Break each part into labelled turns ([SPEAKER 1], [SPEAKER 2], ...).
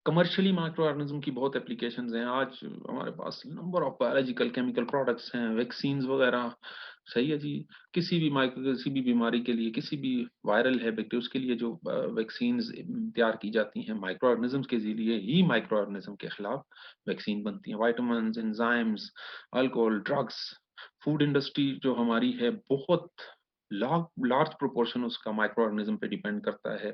[SPEAKER 1] Commercially micro organism की बहुत applications हैं। आज हमारे पास number of biological chemical products हैं, वैक्सीन्स वगैरह। सही है जी। किसी भी बीमारी के लिए, किसी भी वायरल है बैक्टीरिया, उसके लिए जो वैक्सीन्स तैयार की जाती हैं, माइक्रो ऑर्गेनिज्म्स के ज़रिए ही माइक्रो ऑर्गेनिज्म के खिलाफ वैक्सीन बनती हैं। Vitamins, enzymes, alcohol, drugs, food industry जो हमारी है, बहुत लार्ज प्रोपोर्शन उसका माइक्रो ऑर्गेनिज्म पे डिपेंड करता है।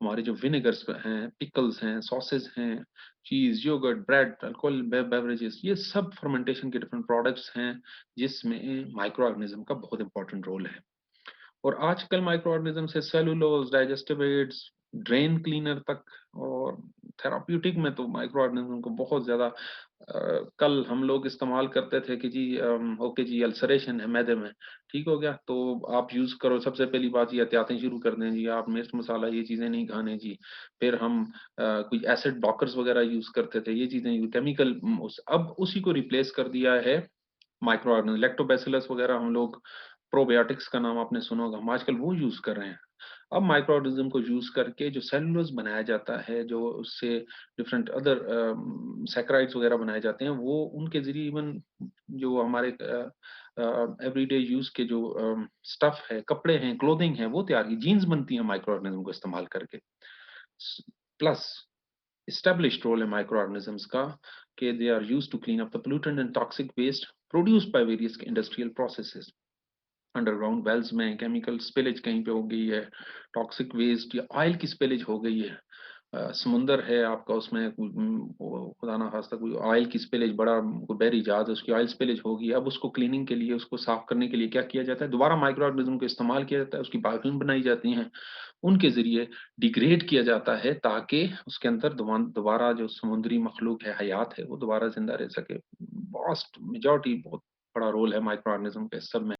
[SPEAKER 1] हमारे जो विनेगर्स हैं, पिकल्स हैं, सॉसेज हैं, चीज़, योगर्ट, ब्रेड, अल्कोहल बेवरेजेस, ये सब फर्मेंटेशन के डिफरेंट प्रोडक्ट्स हैं, जिसमें माइक्रो ऑर्गेनिज्म का बहुत इंपॉर्टेंट रोल है। और आजकल माइक्रो ऑर्गेनिज्म से cellulose, digestive aids, drain cleaner तक, और थेराप्यूटिक में तो माइक्रो ऑर्गेनिज्म को बहुत ज्यादा कल हम लोग इस्तेमाल करते थे कि जी ओके जी, अल्सरेशन है मैदे में, ठीक हो गया तो आप यूज करो। सबसे पहली बात ये एहतियातें शुरू कर दें जी, आप मिर्च मसाला ये चीजें नहीं खाने जी। फिर हम कोई एसिड ब्लॉकर्स वगैरह यूज करते थे, ये चीजें केमिकल। अब उसी को रिप्लेस कर दिया है माइक्रो ऑर्गेनिज्म। लैक्टोबैसिलस वगैरह हम लोग, प्रोबायोटिक्स का नाम आपने सुना होगा, हम आजकल वो यूज कर रहे हैं। अब माइक्रो ऑर्गेनिज्म को यूज करके जो सेलुलोज बनाया जाता है, जो उससे डिफरेंट अदर सैकराइड्स वगैरह बनाए जाते हैं, वो उनके जरिए इवन जो हमारे एवरीडे यूज के जो स्टफ है, कपड़े हैं, क्लोथिंग है, वो तैयार की जीन्स बनती है माइक्रो ऑर्गेनिज्म को इस्तेमाल करके। Plus established role in microorganisms का कि they are used to clean up the pollutant and toxic waste produced by various industrial processes। Underground wells में केमिकल स्पिलेज कहीं पे हो गई है, टॉक्सिक वेस्ट या ऑयल की स्पिलेज हो गई है, समुंदर है आपका, उसमें खुदा ना खास्ता कोई ऑयल की स्पिलेज, बड़ा कोई बहरी जहाज है, उसकी ऑयल स्पिलेज होगी। अब उसको क्लीनिंग के लिए, उसको साफ करने के लिए क्या किया जाता है, दोबारा माइक्रो ऑर्गेनिज्म को इस्तेमाल किया जाता है, उसकी बायोफिल्म बनाई जाती हैं, उनके ज़रिए डिग्रेड किया जाता है, ताकि उसके अंदर दोबारा जो समुद्री मखलूक है, हयात है, वो दोबारा ज़िंदा रह सके। वास्ट मेजॉरिटी, बहुत बड़ा रोल है माइक्रो ऑर्गेनिज्म का इस सब में।